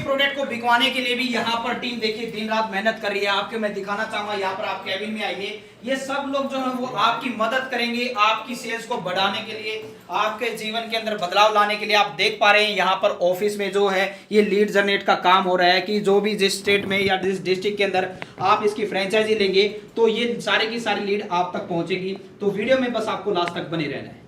Product को बिकवाने के लिए भी यहाँ पर टीम देखिए दिन रात मेहनत कर रही है। आपके मैं दिखाना चाहूंगा, यहाँ पर आप कैबिन में आइए, ये सब लोग जो है वो आपकी मदद करेंगे आपकी सेल्स को बढ़ाने के लिए, आपके जीवन के अंदर बदलाव लाने के लिए। आप देख पा रहे हैं यहाँ पर ऑफिस में जो है ये लीड जनरेट का काम हो रहा है कि जो भी जिस स्टेट में या जिस डिस्ट्रिक्ट के अंदर आप इसकी फ्रेंचाइजी लेंगे तो ये सारी की सारी लीड आप तक पहुंचेगी। तो वीडियो में बस आपको लास्ट तक बने रहना है।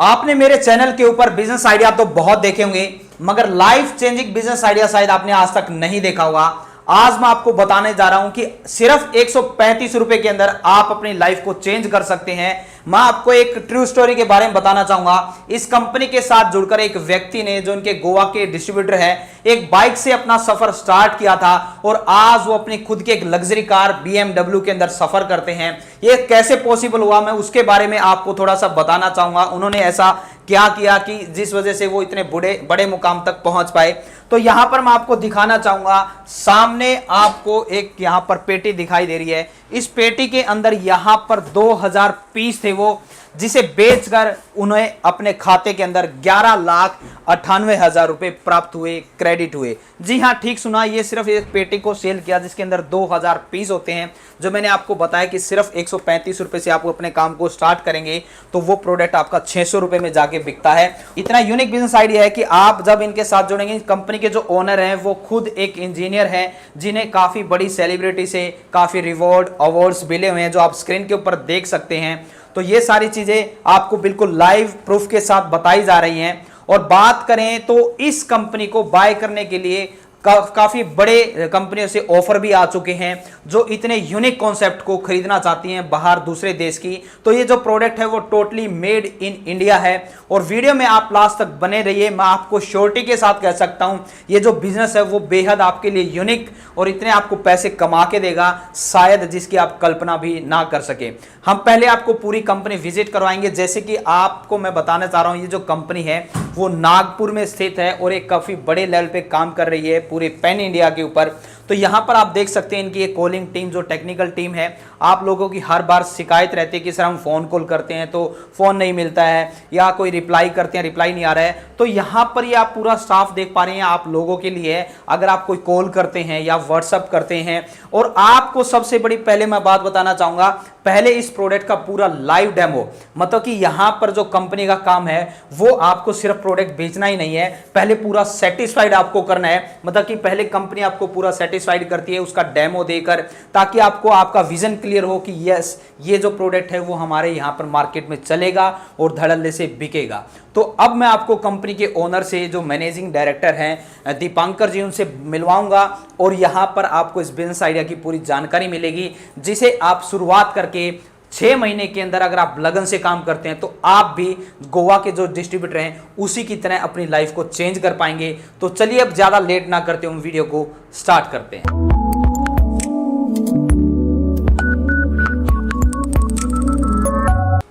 आपने मेरे चैनल के ऊपर बिजनेस आइडिया तो बहुत देखे होंगे, मगर लाइफ चेंजिंग बिजनेस आइडिया शायद आपने आज तक नहीं देखा होगा। आज मैं आपको बताने जा रहा हूं कि सिर्फ 135 रुपए के अंदर आप अपनी लाइफ को चेंज कर सकते हैं। मैं आपको एक ट्रू स्टोरी के बारे में बताना चाहूंगा। इस कंपनी के साथ जुड़कर एक व्यक्ति ने, जो उनके गोवा के डिस्ट्रीब्यूटर है, एक बाइक से अपना सफर स्टार्ट किया था और आज वो अपनी खुद की एक लग्जरी कार BMW के अंदर सफर करते हैं। ये कैसे पॉसिबल हुआ, मैं उसके बारे में आपको थोड़ा सा बताना चाहूंगा। उन्होंने ऐसा क्या किया कि जिस वजह से वो इतने बड़े मुकाम तक पहुंच पाए। तो यहां पर मैं आपको दिखाना चाहूंगा, सामने आपको एक यहां पर पेटी दिखाई दे रही है। इस पेटी के अंदर यहां पर 2000 पीस थे वो, जिसे बेचकर उन्हें अपने खाते के अंदर 11,98,000 रुपए प्राप्त हुए, क्रेडिट हुए। जी हाँ, ठीक सुना, ये सिर्फ एक पेटी को सेल किया जिसके अंदर 2000 पीस होते हैं। जो मैंने आपको बताया कि सिर्फ 135 रुपए से आप अपने काम को स्टार्ट करेंगे तो वो प्रोडक्ट आपका 600 रुपए में जाके बिकता है। इतना यूनिक बिजनेस आइडिया है कि आप जब इनके साथ जुड़ेंगे, कंपनी के जो ओनर हैं वो खुद एक इंजीनियर हैं, जिन्हें काफी बड़ी सेलिब्रिटी से काफी रिवॉर्ड अवार्ड्स मिले हुए हैं, जो आप स्क्रीन के ऊपर देख सकते हैं। तो ये सारी चीजें आपको बिल्कुल लाइव प्रूफ के साथ बताई जा रही हैं। और बात करें तो इस कंपनी को बाय करने के लिए काफी बड़े कंपनियों से ऑफर भी आ चुके हैं, जो इतने यूनिक कॉन्सेप्ट को खरीदना चाहती हैं बाहर दूसरे देश की। तो ये जो प्रोडक्ट है वो टोटली मेड इन इंडिया है। और वीडियो में आप लास्ट तक बने रहिए, मैं आपको श्योरिटी के साथ कह सकता हूं ये जो बिजनेस है वो बेहद आपके लिए यूनिक और इतने आपको पैसे कमा के देगा, शायद जिसकी आप कल्पना भी ना कर सके। हम पहले आपको पूरी कंपनी विजिट करवाएंगे। जैसे कि आपको मैं बताना चाह रहा हूं, ये जो कंपनी है वो नागपुर में स्थित है और एक काफी बड़े लेवल पे काम कर रही है पूरे पैन इंडिया के ऊपर। तो यहां पर आप देख सकते हैं इनकी एक कॉलिंग टीम, जो टेक्निकल टीम है। आप लोगों की हर बार शिकायत रहती है कि सर हम फोन कॉल करते हैं तो फोन नहीं मिलता है, या कोई रिप्लाई करते हैं रिप्लाई नहीं आ रहा है। तो यहां पर ये आप पूरा स्टाफ देख पा रहे हैं आप लोगों के लिए। अगर आप कोई कॉल करते हैं या व्हाट्सअप करते हैं, और आपको सबसे बड़ी पहले मैं बात बताना चाहूंगा, पहले इस प्रोडक्ट का पूरा लाइव डेमो, मतलब कि यहां पर जो कंपनी का काम है वो आपको सिर्फ प्रोडक्ट बेचना ही नहीं है, पहले पूरा सेटिस्फाइड आपको करना है। मतलब कि पहले कंपनी आपको पूरा सेटिस्फाइड करती है उसका डेमो देकर, ताकि आपको आपका विजन क्लियर हो कि यस, ये जो प्रोडक्ट है वो हमारे यहां पर मार्केट में चलेगा और धड़ल्ले से बिकेगा। तो अब मैं आपको कंपनी के ओनर से, जो मैनेजिंग डायरेक्टर हैं दीपांकर जी, उनसे मिलवाऊंगा और यहां पर आपको इस बिजनेस आइडिया की पूरी जानकारी मिलेगी, जिसे आप शुरुआत करके 6 महीने के अंदर अगर आप लगन से काम करते हैं तो आप भी गोवा के जो डिस्ट्रीब्यूटर हैं उसी की तरह अपनी लाइफ को चेंज कर पाएंगे। तो चलिए अब ज्यादा लेट ना करते हुए वीडियो को स्टार्ट करते हैं।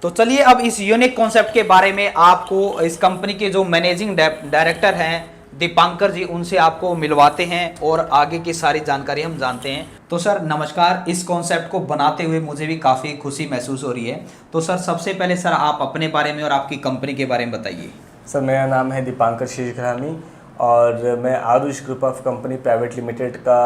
तो चलिए अब इस यूनिक कॉन्सेप्ट के बारे में आपको इस कंपनी के जो मैनेजिंग डायरेक्टर हैं दीपांकर जी, उनसे आपको मिलवाते हैं और आगे की सारी जानकारी हम जानते हैं। तो सर नमस्कार, इस कॉन्सेप्ट को बनाते हुए मुझे भी काफ़ी खुशी महसूस हो रही है। तो सर सबसे पहले सर आप अपने बारे में और आपकी कंपनी के बारे में बताइए। सर मेरा नाम है दीपांकर शीशघरामी और मैं Aarush group of company private limited का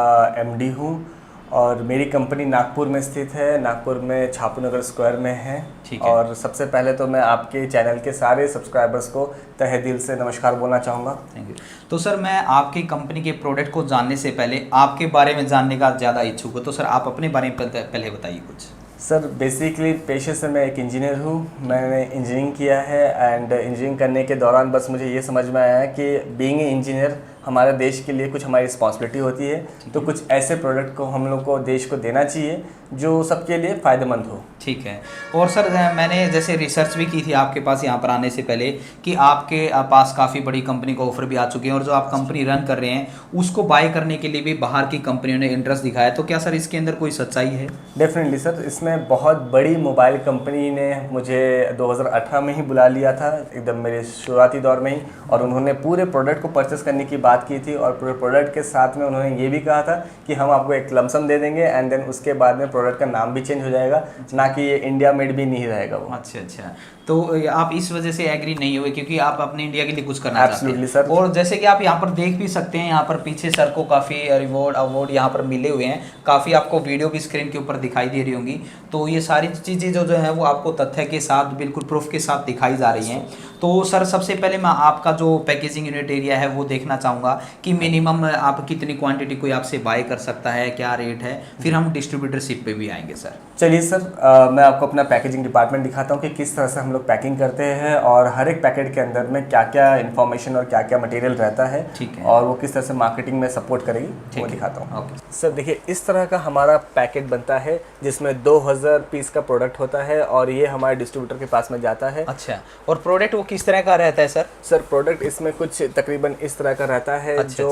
MD हूँ। और मेरी कंपनी नागपुर में स्थित है, नागपुर में छापूनगर स्क्वायर में है। और सबसे पहले तो मैं आपके चैनल के सारे सब्सक्राइबर्स को तहे दिल से नमस्कार बोलना चाहूँगा। Thank you. तो सर मैं आपकी कंपनी के प्रोडक्ट को जानने से पहले आपके बारे में जानने का ज़्यादा इच्छुक हूँ। तो सर आप अपने बारे में पहले बताइए कुछ। सर बेसिकली पेशे से मैं एक इंजीनियर हूँ। मैंने इंजीनियरिंग किया है एंड इंजीनियरिंग करने के दौरान बस मुझे ये समझ में आया है कि बीइंग ए इंजीनियर हमारे देश के लिए कुछ हमारी रिस्पॉन्सिबिलिटी होती है। तो कुछ ऐसे प्रोडक्ट को हम लोग को देश को देना चाहिए जो सबके लिए फ़ायदेमंद हो। ठीक है। और सर मैंने जैसे रिसर्च भी की थी आपके पास यहाँ पर आने से पहले कि आपके पास काफ़ी बड़ी कंपनी को ऑफर भी आ चुके हैं और जो आप कंपनी रन कर रहे हैं उसको बाय करने के लिए भी बाहर की कंपनियों ने इंटरेस्ट दिखाया। तो क्या सर इसके अंदर कोई सच्चाई है? डेफिनेटली सर, इसमें बहुत बड़ी मोबाइल कंपनी ने मुझे 2018 में ही बुला लिया था, एकदम मेरे शुरुआती दौर में ही, और उन्होंने पूरे प्रोडक्ट को परचेस करने की बात बात की थी, और पूरे प्रोडक्ट के साथ में उन्होंने ये भी कहा था कि हम आपको एक लमसम दे देंगे एंड देन उसके बाद में प्रोडक्ट का नाम भी चेंज हो जाएगा, ना कि ये इंडिया मेड भी नहीं रहेगा वो। अच्छा, तो आप इस वजह से एग्री नहीं हुए क्योंकि आप अपने इंडिया के लिए कुछ करना चाहते हैं। सर। और जैसे कि आप यहाँ पर देख भी सकते हैं, यहाँ पर पीछे सर को काफ़ी रिवॉर्ड अवार्ड यहाँ पर मिले हुए हैं, काफ़ी आपको वीडियो भी स्क्रीन के ऊपर दिखाई दे रही होंगी। तो ये सारी चीज़ें जो है वो आपको तथ्य के साथ बिल्कुल प्रूफ के साथ दिखाई जा रही हैं। तो सर सबसे पहले मैं आपका जो पैकेजिंग यूनिट एरिया है वो देखना चाहूँगा कि मिनिमम आप कितनी क्वांटिटी कोई आपसे बाय कर सकता है, क्या रेट है, फिर हम डिस्ट्रीब्यूटरशिप पे भी आएंगे सर। चलिए सर, मैं आपको अपना पैकेजिंग डिपार्टमेंट दिखाता हूँ कि किस तरह से हम लोग पैकिंग करते हैं और हर एक पैकेट के अंदर में क्या क्या इन्फॉर्मेशन और क्या क्या मटेरियल रहता है, ठीक है, और वो किस तरह से मार्केटिंग में सपोर्ट करेगी वो दिखाता हूँ। सर देखिए, इस तरह का हमारा पैकेट बनता है जिसमें 2000 पीस का प्रोडक्ट होता है और ये हमारे डिस्ट्रीब्यूटर के पास में जाता है। अच्छा, और प्रोडक्ट वो किस तरह का रहता है सर? सर प्रोडक्ट इसमें कुछ तकरीबन इस तरह का रहता है। अच्छा, जो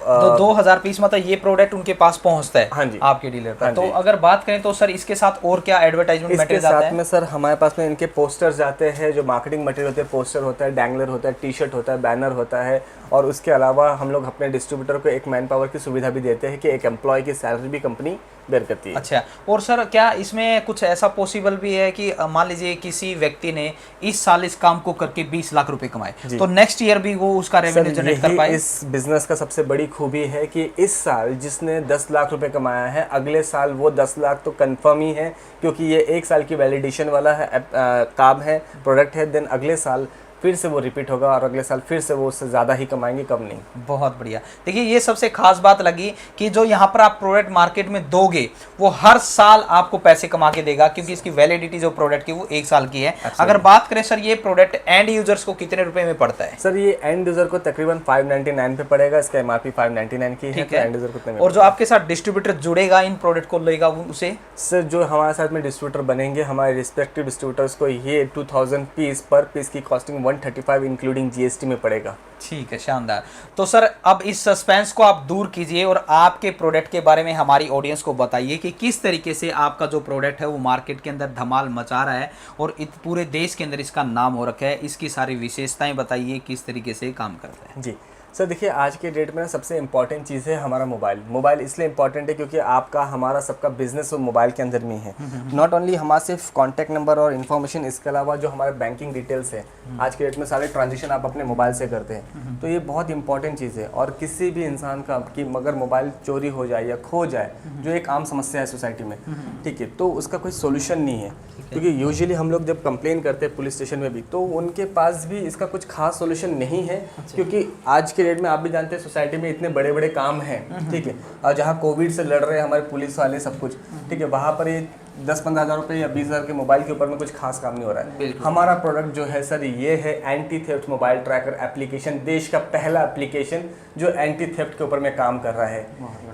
तो 2000 पीस मतलब ये प्रोडक्ट उनके पास पहुंचता है। हाँ जी, आपके डीलर का। तो अगर बात करें तो सर इसके साथ और क्या एडवर्टाइजमेंट मटेरियल आता है? साथ में सर हमारे पास में इनके पोस्टर्स जाते हैं, जो मार्केटिंग मटेरियल होते हैं, पोस्टर होता है, डैंगलर होता है, टी शर्ट होता है, बैनर होता है, और उसके अलावा हम लोग अपने डिस्ट्रीब्यूटर को एक मैन पावर की सुविधा भी देते हैं कि एक एम्प्लॉय की सैलरी भी कंपनी बेयर करती है। अच्छा, और सर क्या इसमें कुछ ऐसा पॉसिबल भी है कि मान लीजिए किसी व्यक्ति ने इस साल इस काम को करके 20 लाख रुपए कमाए, तो नेक्स्ट ईयर भी वो उसका रेवेन्यू जनरेट कर पाए? इस बिजनेस का सबसे बड़ी खूबी है कि इस साल जिसने 10 लाख रुपए कमाया है, अगले साल वो 10 लाख तो कंफर्म ही है, क्योंकि ये 1 साल की वैलिडेशन वाला है काम है, प्रोडक्ट है। देन अगले साल फिर से वो रिपीट होगा और अगले साल फिर से वो उससे ज़्यादा ही कमाएंगे, कम नहीं। बहुत बढ़िया। देखिए ये सबसे खास बात लगी कि जो यहाँ पर आप प्रोडक्ट मार्केट में दोगे वो हर साल आपको पैसे कमा के देगा, क्योंकि इसकी वैलिडिटी जो प्रोडक्ट की वो 1 साल की है। अगर बात करें सर ये प्रोडक्ट एंड यूजर्स को कितने रुपए में पड़ता है? सर ये एंड यूजर को तकरीबन 599 पे पड़ेगा, इसका एमआरपी 599 की है, तो एंड यूजर को। और जो आपके साथ डिस्ट्रीब्यूटर जुड़ेगा इन प्रोडक्ट को लेगा उसे? सर जो हमारे साथ में डिस्ट्रीब्यूटर बनेंगे, हमारे रिस्पेक्टिव डिस्ट्रीब्यूटर्स को ये 2000 पीस पर पीस की कॉस्टिंग 135 इंक्लूडिंग जीएसटी में पड़ेगा। ठीक है, शानदार। तो सर अब इस सस्पेंस को आप दूर कीजिए और आपके प्रोडक्ट के बारे में हमारी ऑडियंस को बताइए कि किस तरीके से आपका जो प्रोडक्ट है वो मार्केट के अंदर धमाल मचा रहा है और पूरे देश के अंदर इसका नाम हो रखा है। इसकी सारी विशेषताएं बताइए, किस तरीके से काम करता है। जी सर देखिए, आज के डेट में सबसे इम्पॉर्टेंट चीज़ है हमारा मोबाइल इसलिए इम्पॉर्टेंट है क्योंकि आपका हमारा सबका बिजनेस मोबाइल के अंदर में है। नॉट ओनली हमारा सिर्फ कॉन्टैक्ट नंबर और इन्फॉर्मेशन, इसके अलावा जो हमारे बैंकिंग डिटेल्स है, आज के डेट में सारे ट्रांजेक्शन आप अपने मोबाइल से करते हैं, तो ये बहुत इंपॉर्टेंट चीज़ है। और किसी भी इंसान का कि अगर मोबाइल चोरी हो जाए या खो जाए, जो एक आम समस्या है सोसाइटी में, ठीक है, तो उसका कोई सोल्यूशन नहीं है। क्योंकि यूजुअली हम लोग जब कंप्लेन करते हैं पुलिस स्टेशन में भी, तो उनके पास भी इसका कुछ खास सोल्यूशन नहीं है। क्योंकि आज के डेट में आप भी जानते हैं सोसाइटी में इतने बड़े बड़े काम हैं, ठीक है, और जहाँ कोविड से लड़ रहे हैं हमारे पुलिस वाले सब कुछ, ठीक है, वहाँ पर ये 10-15 हज़ार रुपये या 20 हज़ार के मोबाइल के ऊपर में कुछ खास काम नहीं हो रहा है। हमारा प्रोडक्ट जो है सर ये है anti theft mobile tracker application, देश का पहला एप्लीकेशन जो एंटी थेफ्ट के ऊपर में काम कर रहा है।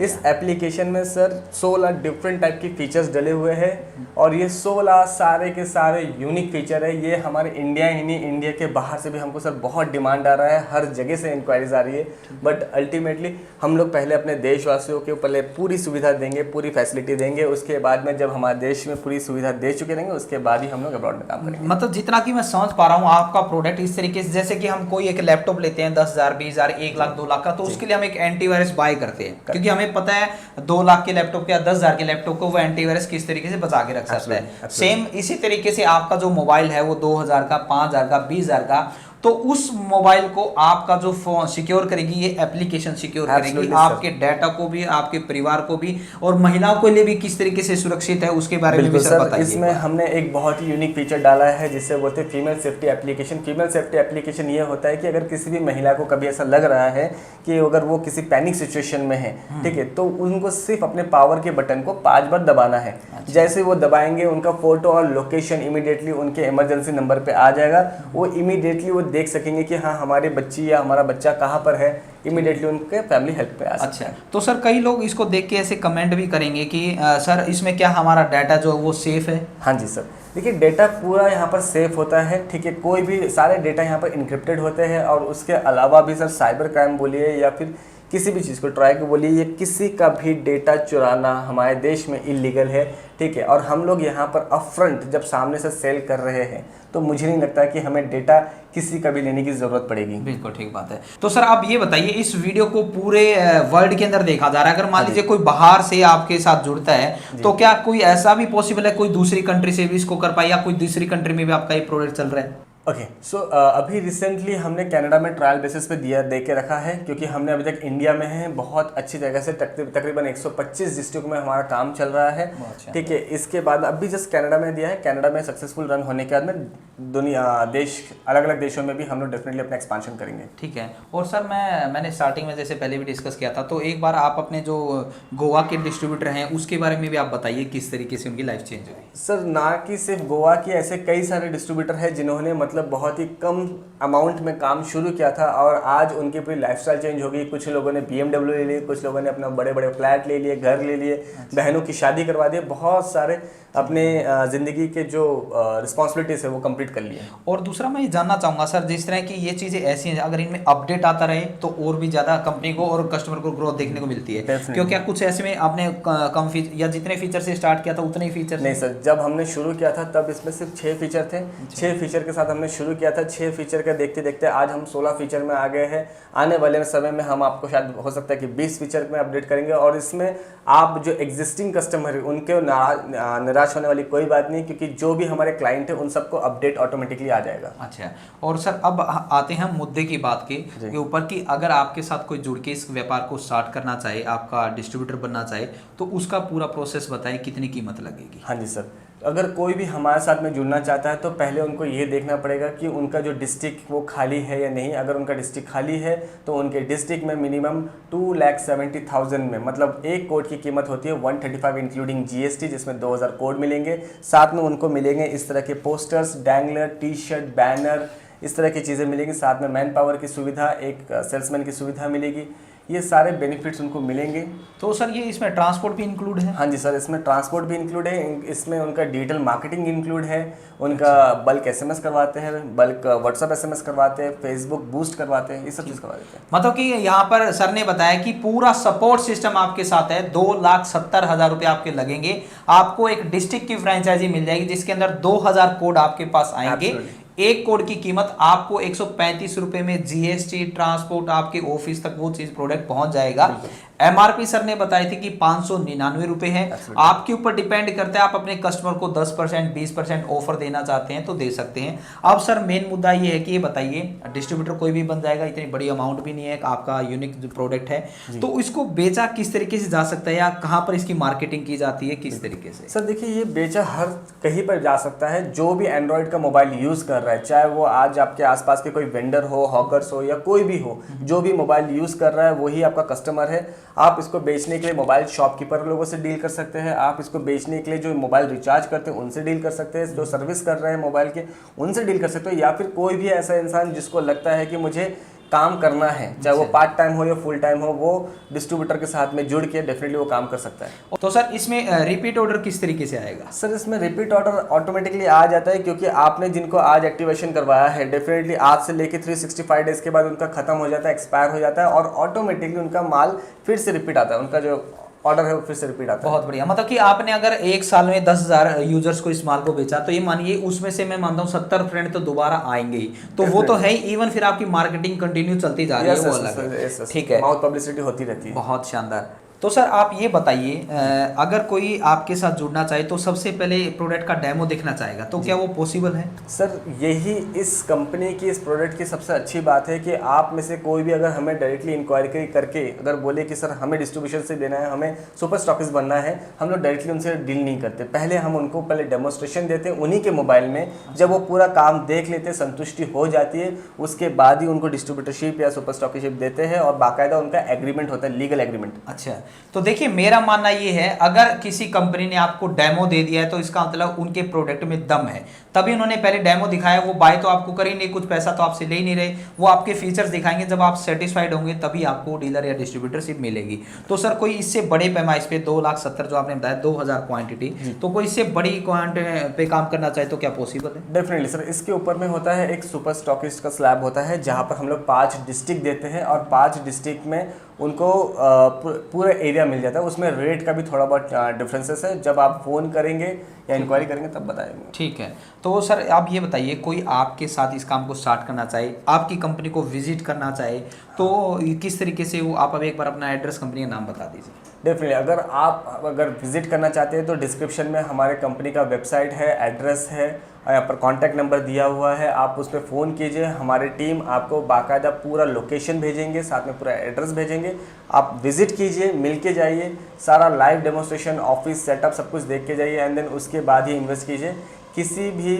इस एप्लीकेशन में सर 16 डिफरेंट टाइप की फीचर्स डले हुए हैं और ये 16 सारे के सारे यूनिक फीचर है। ये हमारे इंडिया ही नहीं, इंडिया के बाहर से भी हमको सर बहुत डिमांड आ रहा है, हर जगह से इंक्वायरीज आ रही है। बट अल्टीमेटली हम लोग पहले अपने देशवासियों के पहले पूरी सुविधा देंगे, पूरी फैसिलिटी देंगे, उसके बाद में जब हमारे देश में पूरी सुविधा दे चुके रहेंगे उसके बाद ही हम लोग अब्रॉड में काम करेंगे। मतलब जितना कि मैं समझ पा रहा हूँ आपका प्रोडक्ट इस तरीके से, जैसे कि हम कोई एक लैपटॉप लेते हैं 10,000, 20,000, 1 लाख, 2 लाख का, तो उसके लिए हम एक एंटीवायरस बाय करते हैं, क्योंकि हमें पता है 2 लाख के लैपटॉप या 10,000 के लैपटॉप को वो एंटीवायरस किस तरीके से बचा के रख सकता है। सेम इसी तरीके से आपका जो मोबाइल है वो 2,000 का, 5,000 का, 20,000 का, तो उस मोबाइल को आपका जो फोन सिक्योर करेगी, ये एप्लीकेशन सिक्योर करेगी आपके डाटा को भी, आपके परिवार को भी, और महिलाओं के लिए भी किस तरीके से सुरक्षित है उसके बारे में भी सर बताइए। इसमें हमने एक बहुत ही यूनिक फीचर डाला है जिससे बोलते हैं female safety application. Female safety application ये होता है कि अगर किसी भी महिला को कभी ऐसा लग रहा है कि अगर वो किसी पैनिक सिचुएशन में है, ठीक है, तो उनको सिर्फ अपने पावर के बटन को 5 बार दबाना है। जैसे वो दबाएंगे उनका फोटो और लोकेशन इमीडिएटली उनके इमरजेंसी नंबर पे आ जाएगा। वो इमीडिएटली वो देख सकेंगे कि हाँ हमारी बच्ची या हमारा बच्चा कहाँ पर है, इमीडिएटली उनके फैमिली हेल्प पे आ सकते हैं। तो सर कई लोग इसको देख के ऐसे कमेंट भी करेंगे कि सर इसमें क्या हमारा डाटा जो है वो सेफ है? हाँ जी सर, देखिए डेटा पूरा यहाँ पर सेफ होता है, ठीक है, कोई भी सारे डेटा यहाँ पर इनक्रिप्टेड होते हैं और उसके अलावा भी सर साइबर क्राइम बोलिए या फिर किसी भी चीज़ को ट्राई को बोलिए, ये किसी का भी डेटा चुराना हमारे देश में इलीगल है, ठीक है। और हम लोग यहाँ पर अपफ्रंट जब सामने से सेल कर रहे हैं तो मुझे नहीं लगता कि हमें डेटा किसी का भी लेने की ज़रूरत पड़ेगी। बिल्कुल ठीक बात है। तो सर आप ये बताइए, इस वीडियो को पूरे वर्ल्ड के अंदर देखा जा रहा है, अगर मान लीजिए कोई बाहर से आपके साथ जुड़ता है तो क्या कोई ऐसा भी पॉसिबल है कोई दूसरी कंट्री से भी इसको कर पाए, या कोई दूसरी कंट्री में भी आपका ये प्रोडक्ट चल रहा है? ओके सो अभी रिसेंटली हमने कनाडा में ट्रायल बेसिस पे दे के रखा है, क्योंकि हमने अभी तक इंडिया में है बहुत अच्छी जगह से तकरीबन 125 डिस्ट्रिक्ट में हमारा काम चल रहा है, ठीक है। इसके बाद अभी जस्ट कनाडा में दिया है, कनाडा में सक्सेसफुल रन होने के बाद में दुनिया देश अलग अलग देशों में भी हम लोग डेफिनेटली अपना एक्सपांशन करेंगे। ठीक है। और सर मैंने स्टार्टिंग में जैसे पहले भी डिस्कस किया था, तो एक बार आप अपने जो गोवा के डिस्ट्रीब्यूटर हैं उसके बारे में भी आप बताइए किस तरीके से उनकी लाइफ चेंज हुई। सर ना कि सिर्फ गोवा की, ऐसे कई सारे डिस्ट्रीब्यूटर हैं जिन्होंने मतलब बहुत ही कम अमाउंट में काम शुरू किया था और आज उनकी पूरी लाइफस्टाइल चेंज हो गई। कुछ लोगों ने BMW ले लिए, कुछ लोगों ने अपना बड़े बड़े फ्लैट ले लिए, घर ले लिए, बहनों की शादी करवा दी, बहुत सारे अपने ज़िंदगी के जो रिस्पॉन्सिबिलिटीज है वो कंप्लीट कर लिए। और दूसरा मैं ये जानना चाहूँगा सर, जिस तरह की ये चीज़ें ऐसी हैं, अगर इनमें अपडेट आता रहे तो और भी ज़्यादा कंपनी को और कस्टमर को ग्रोथ देखने को मिलती है, क्योंकि कुछ ऐसे में आपने कम फीचर या जितने फीचर से स्टार्ट किया था उतने ही फीचर नहीं सर, जब हमने शुरू किया था तब इसमें सिर्फ 6 फीचर थे। 6 फीचर के साथ हमने शुरू किया था। 6 फीचर का देखते देखते आज हम 16 फीचर में आ गए हैं। आने वाले समय में हम आपको शायद हो सकता है कि 20 फीचर में अपडेट करेंगे, और इसमें आप जो एग्जिस्टिंग कस्टमर है उनके निराश होने वाली कोई बात नहीं, क्योंकि जो भी हमारे क्लाइंट है उन सबको अपडेट ऑटोमेटिकली आ जाएगा। अच्छा। और सर अब आते हैं मुद्दे की बात के ऊपर कि अगर आपके साथ कोई जुड़ के इस व्यापार को स्टार्ट करना चाहे, आपका डिस्ट्रीब्यूटर बनना चाहे, तो उसका पूरा प्रोसेस बताएं, कितनी कीमत लगेगी? हाँ जी सर, अगर कोई भी हमारे साथ में जुड़ना चाहता है तो पहले उनको ये देखना पड़ेगा कि उनका जो डिस्ट्रिक्ट वो खाली है या नहीं। अगर उनका डिस्ट्रिक्ट खाली है तो उनके डिस्ट्रिक्ट में मिनिमम 2,70,000 में, मतलब एक कोड की कीमत होती है 135 इंक्लूडिंग GST, जिसमें 2000 कोड मिलेंगे। साथ में उनको मिलेंगे इस तरह के पोस्टर्स, डैंगलर, T-शर्ट, बैनर, इस तरह की चीज़ें मिलेंगी। साथ में मैन पावर की सुविधा, एक सेल्समैन की सुविधा मिलेगी। ये सारे बेनिफिट्स उनको मिलेंगे। तो सर ये इसमें ट्रांसपोर्ट भी इंक्लूड है? हाँ जी सर, इसमें ट्रांसपोर्ट भी इंक्लूड है, इसमें उनका डिजिटल मार्केटिंग इंक्लूड है, उनका बल्क SMS करवाते हैं, बल्क व्हाट्सअप SMS करवाते हैं, फेसबुक बूस्ट करवाते हैं, ये सब चीज़ करवा देते हैं। मतलब कि यहाँ पर सर ने बताया कि पूरा सपोर्ट सिस्टम आपके साथ है। 2,70,000 रुपये आपके लगेंगे। आपको एक डिस्ट्रिक्ट की फ्रेंचाइजी मिल जाएगी जिसके अंदर 2000 कोड आपके पास आएंगे। एक कोड की कीमत आपको 135 रुपए में GST, ट्रांसपोर्ट, आपके ऑफिस तक वो चीज प्रोडक्ट पहुंच जाएगा। MRP सर ने बताई थी कि 599 रुपए है। आपके ऊपर डिपेंड करता है, आप अपने कस्टमर को 10%, 20% ऑफर देना चाहते हैं तो दे सकते हैं। अब सर मेन मुद्दा ये है कि ये बताइए, डिस्ट्रीब्यूटर कोई भी बन जाएगा, इतनी बड़ी अमाउंट भी नहीं है, आपका यूनिक जो प्रोडक्ट है, तो इसको बेचा किस तरीके से जा सकता है, या कहाँ पर इसकी मार्केटिंग की जाती है, किस तरीके से? सर देखिए, ये बेचा हर कहीं पर जा सकता है। जो भी एंड्रॉयड का मोबाइल यूज़ कर रहा है, चाहे वो आज आपके आसपास के कोई वेंडर हो, हॉकर्स हो, या कोई भी हो, जो भी मोबाइल यूज़ कर रहा है वही आपका कस्टमर है। आप इसको बेचने के लिए मोबाइल शॉपकीपर लोगों से डील कर सकते हैं। आप इसको बेचने के लिए जो मोबाइल रिचार्ज करते हैं उनसे डील कर सकते हैं, जो सर्विस कर रहे हैं मोबाइल के उनसे डील कर सकते हो, या फिर कोई भी ऐसा इंसान जिसको लगता है कि मुझे काम करना है, चाहे वो पार्ट टाइम हो या फुल टाइम हो, वो डिस्ट्रीब्यूटर के साथ में जुड़ के डेफिनेटली वो काम कर सकता है। तो सर इसमें रिपीट ऑर्डर किस तरीके से आएगा? सर इसमें रिपीट ऑर्डर ऑटोमेटिकली आ जाता है, क्योंकि आपने जिनको आज एक्टिवेशन करवाया है, डेफिनेटली आज से लेके 365 डेज के बाद उनका खत्म हो जाता है, एक्सपायर हो जाता है, और ऑटोमेटिकली उनका माल फिर से रिपीट आता है, उनका जो ऑर्डर है वो फिर से रिपीट आता है। बहुत बढ़िया। मतलब कि आपने अगर एक साल में 10,000 यूजर्स को इस माल को बेचा, तो ये मानिए उसमें से मैं मानता हूँ 70 फ्रेंड तो दोबारा आएंगे ही, तो वो तो है ही। इवन फिर आपकी मार्केटिंग कंटिन्यू चलती जा रही है, वो अलग है। ठीक है, माउथ पब्लिसिटी होती रहती है। बहुत शानदार। तो सर आप ये बताइए, अगर कोई आपके साथ जुड़ना चाहे तो सबसे पहले प्रोडक्ट का डेमो देखना चाहेगा, तो क्या वो पॉसिबल है? सर यही इस कंपनी की, इस प्रोडक्ट की सबसे अच्छी बात है कि आप में से कोई भी अगर हमें डायरेक्टली इंक्वायरी करके अगर बोले कि सर हमें डिस्ट्रीब्यूशन से देना है, हमें सुपर स्टॉकिस्ट बनना है, हम लोग डायरेक्टली उनसे डील नहीं करते। पहले हम उनको पहले डेमोस्ट्रेशन देते हैं उन्हीं के मोबाइल में। जब वो पूरा काम देख लेते, संतुष्टि हो जाती है, उसके बाद ही उनको डिस्ट्रीब्यूटरशिप या सुपर स्टॉकिशिप देते हैं, और बाकायदा उनका एग्रीमेंट होता है, लीगल एग्रीमेंट। अच्छा, तो देखिए मेरा मानना ये है, अगर किसी कंपनी ने आपको डेमो दे दिया है तो इसका मतलब उनके प्रोडक्ट में दम है, तभी उन्होंने पहले डेमो दिखाया, वो बाय तो आपको कर ही नहीं, कुछ पैसा तो आपसे ले ही नहीं रहे, वो आपके फीचर्स दिखाएंगे, जब आप सेटिस्फाइड होंगे तभी आपको डीलर या डिस्ट्रीब्यूटरशिप मिलेगी। तो सर कोई इससे बड़े पैमाइश पे 2,70,000 जो आपने बताया 2,000 क्वांटिटी, तो कोई इससे बड़ी क्वांटिटी पे काम करना चाहे तो क्या पॉसिबल है? डेफिनेटली सर, इसके ऊपर में होता है एक सुपर स्टॉकिस्ट का स्लैब होता है, जहाँ पर हम लोग 5 डिस्ट्रिक्ट देते हैं और 5 डिस्ट्रिक्ट में उनको पूरा एरिया मिल जाता है। उसमें रेट का भी थोड़ा बहुत डिफरेंसेस है, जब आप फ़ोन करेंगे या इंक्वायरी करेंगे तब बताएंगे। ठीक है। तो सर आप ये बताइए, कोई आपके साथ इस काम को स्टार्ट करना चाहे, आपकी कंपनी को विजिट करना चाहे, तो किस तरीके से वो, आप अब एक बार अपना एड्रेस, कंपनी का नाम बता दीजिए। डेफिनेटली, अगर विजिट करना चाहते हैं तो डिस्क्रिप्शन में हमारे कंपनी का वेबसाइट है, एड्रेस है, और यहाँ पर कॉन्टैक्ट नंबर दिया हुआ है, आप उस पर फ़ोन कीजिए, हमारी टीम आपको बाकायदा पूरा लोकेशन भेजेंगे, साथ में पूरा एड्रेस भेजेंगे, आप विजिट कीजिए, मिल के जाइए, सारा लाइव डेमोस्ट्रेशन, ऑफिस सेटअप सब कुछ देख के जाइए, एंड देन उसके बाद ही इन्वेस्ट कीजिए। किसी भी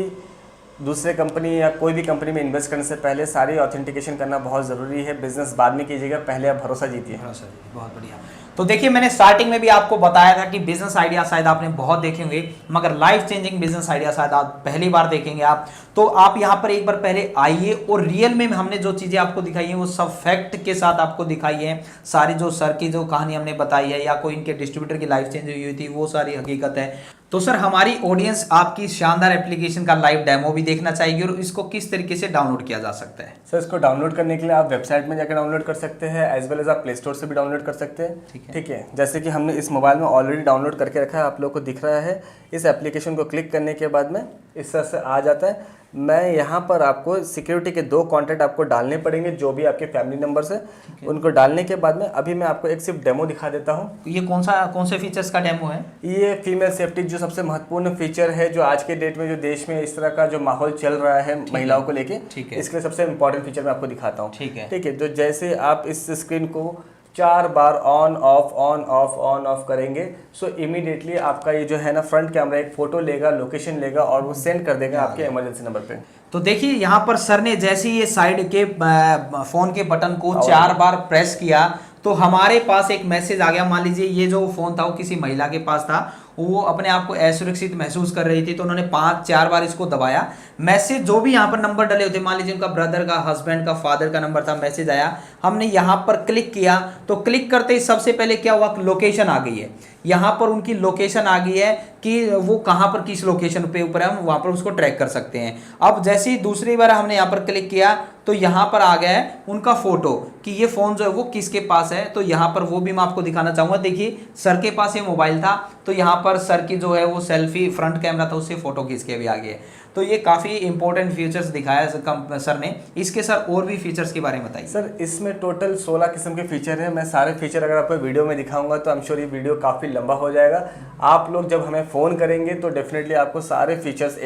दूसरे कंपनी या कोई भी कंपनी में इन्वेस्ट करने से पहले सारी ऑथेंटिकेशन करना बहुत ज़रूरी है। बिजनेस बाद में कीजिएगा, पहले आप भरोसा जीतिए। बहुत बढ़िया। तो देखिए, मैंने स्टार्टिंग में भी आपको बताया था कि बिजनेस आइडिया शायद आपने बहुत देखे होंगे, मगर लाइफ चेंजिंग बिजनेस आइडिया शायद आप पहली बार देखेंगे आप। तो आप यहाँ पर एक बार पहले आइए और रियल में हमने जो चीज़ें आपको दिखाई हैं वो सब फैक्ट के साथ आपको दिखाई है। सारी जो सर की जो कहानी हमने बताई है या कोई इनके डिस्ट्रीब्यूटर की लाइफ चेंज हुई थी, वो सारी हकीकत है। तो सर हमारी ऑडियंस आपकी शानदार एप्लीकेशन का लाइव डेमो भी देखना चाहेगी, और इसको किस तरीके से डाउनलोड किया जा सकता है? सर इसको डाउनलोड करने के लिए आप वेबसाइट में जाकर डाउनलोड कर सकते हैं, एज वेल एज आप प्ले स्टोर से भी डाउनलोड कर सकते हैं। ठीक है, जैसे कि हमने इस मोबाइल में ऑलरेडी डाउनलोड करके रखा है, आप लोग को दिख रहा है। इस एप्लीकेशन को क्लिक करने के बाद में इस तरह से आ जाता है। मैं यहाँ पर आपको सिक्योरिटी के 2 कॉन्टैक्ट आपको डालने पड़ेंगे, जो भी आपके फैमिली नंबर्स है, उनको डालने के बाद में अभी मैं आपको एक सिर्फ डेमो दिखा देता हूँ। ये कौन से फीचर्स का डेमो है? ये फीमेल सेफ्टी जो सबसे महत्वपूर्ण फीचर है, जो आज के डेट में जो देश में इस तरह का जो माहौल चल रहा है महिलाओं को लेके, इसके लिए सबसे इंपॉर्टेंट फीचर मैं आपको दिखाता हूँ। ठीक है, तो जैसे आप इस स्क्रीन को 4 बार ऑन ऑफ करेंगे, सो इमीडिएटली आपका ये जो है ना फ्रंट कैमरा एक फोटो लेगा, लोकेशन लेगा और वो सेंड कर देगा आपके इमरजेंसी नंबर पे। तो देखिए यहाँ पर सर ने जैसे ये साइड के फोन के बटन को 4 बार प्रेस किया तो हमारे पास एक मैसेज आ गया। मान लीजिए ये जो फोन था वो किसी महिला के पास था, वो अपने आप को असुरक्षित महसूस कर रही थी, तो उन्होंने 4 बार इसको दबाया। मैसेज जो भी यहाँ पर नंबर डले होते, मान लीजिए उनका ब्रदर का, हस्बैंड का, फादर का नंबर था, मैसेज आया, हमने यहाँ पर क्लिक किया तो क्लिक करते ही सबसे पहले क्या हुआ, लोकेशन आ गई है। यहाँ पर उनकी लोकेशन आ गई है कि वो कहाँ पर किस लोकेशन पे ऊपर है, हम वहाँ पर उसको ट्रैक कर सकते हैं। अब जैसे ही दूसरी बार हमने यहाँ पर क्लिक किया तो यहाँ पर आ गया है उनका फोटो कि ये फ़ोन जो है वो किसके पास है। तो यहाँ पर वो भी मैं आपको दिखाना चाहूँगा। देखिए सर के पास ये मोबाइल था तो यहाँ पर सर की जो है वो सेल्फी फ्रंट कैमरा था, उससे फ़ोटो खींच के भी आ गया। तो ये काफ़ी इंपॉर्टेंट फीचर्स दिखाया सर ने। इसके सर और भी फीचर्स के बारे में बताइए। सर इसमें टोटल 16 किस्म के फीचर हैं। मैं सारे फीचर अगर आपको वीडियो में दिखाऊंगा तो आई एम श्योर ये वीडियो काफ़ी लंबा हो जाएगा। आप लोग जब हमें फ़ोन करेंगे तो डेफिनेटली आपको सारे फीचर्स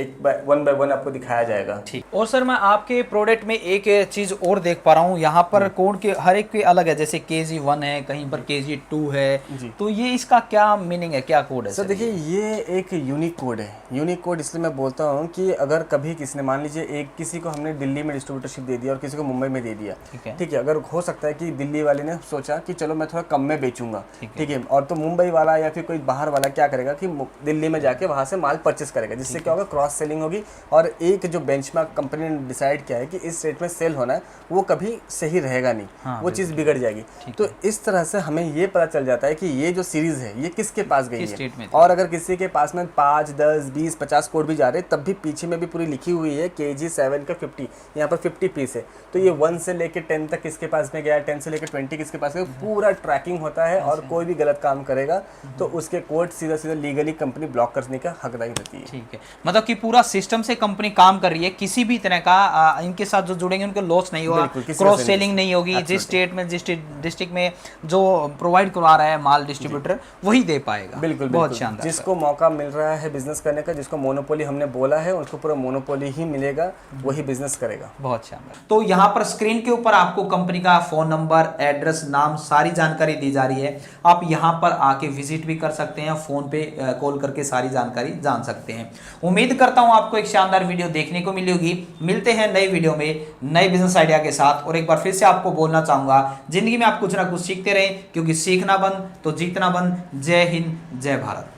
वन बाय वन आपको दिखाया जाएगा। ठीक। और सर मैं आपके प्रोडक्ट में एक चीज़ और देख पा रहा हूँ, यहाँ पर कोड के हर एक के अलग है, जैसे KG1 है, कहीं पर KG2 है, तो ये इसका क्या मीनिंग है, क्या कोड है? सर देखिए ये एक यूनिक कोड है। यूनिक कोड इसलिए मैं बोलता हूँ कि अगर कभी किसी ने, मान लीजिए किसी को हमने दिल्ली में डिस्ट्रीब्यूटरशिप दे दिया और किसी को मुंबई में दे दिया, ठीक है, अगर हो सकता है कि दिल्ली वाले ने सोचा कि चलो मैं थोड़ा कम में बेचूंगा, ठीक है, और तो मुंबई वाला या फिर कोई बाहर वाला क्या करेगा कि दिल्ली में जाके वहाँ से माल परचेस करेगा, जिससे क्या होगा, क्रॉस सेलिंग होगी। और एक जो बेंचमार्क कंपनी ने डिसाइड किया है कि इस रेट में सेल होना है, वो कभी सही रहेगा नहीं, वो चीज़ बिगड़ जाएगी। तो इस तरह से हमें ये पता चल जाता है कि ये जो सीरीज़ है ये किसके पास गई है। और अगर किसी के पास में 5, 10, 20, 50 कोड भी जा रहे हैं, तब भी पीछे में भी पूरी लिखी हुई है KG7 का 50, यहाँ पर 50 पीस है। तो ये 1 से लेकर 10 तक किसके पास में गया, 10 से लेकर 20 किसके पास गया, पूरा ट्रैकिंग होता है। और कोई भी गलत काम करेगा तो उसके कोड सीधा सीधा लीगली कंपनी ब्लॉक करने का हकदारी रहती है। ठीक है, मतलब कि पूरा सिस्टम से कंपनी काम कर रही है, किसी भी तरह का इनके साथ जो जुड़ेंगे उनको लॉस नहीं होगा, क्रॉस सेलिंग नहीं होगी। जिस स्टेट में, जिस डिस्ट्रिक्ट में जो प्रोवाइड करवा रहा है माल डिस्ट्रीब्यूटर, वही दे पाएगा। बिल्कुल, बहुत शानदार। जिसको मौका मिल रहा है बिजनेस करने का, जिसको मोनोपोली हमने बोला है, उसको पूरा मोनोपोली ही मिलेगा, वही बिजनेस करेगा। बहुत शानदार। तो यहाँ पर स्क्रीन के ऊपर आपको कंपनी का फोन नंबर, एड्रेस, नाम, सारी जानकारी दी जा रही है। आप यहाँ पर आके विजिट भी कर सकते हैं, फोन पे कॉल करके सारी जानकारी जान सकते हैं। उम्मीद करता हूँ आपको एक शानदार वीडियो देखने को मिली होगी। मिलते हैं नई वीडियो में नए बिजनेस आइडिया के साथ। और एक बार फिर से आपको बोलना चाहूंगा, जिंदगी में आप कुछ ना कुछ सीखते रहें, क्योंकि सीखना बंद तो जीतना बंद। जय हिंद, जय भारत।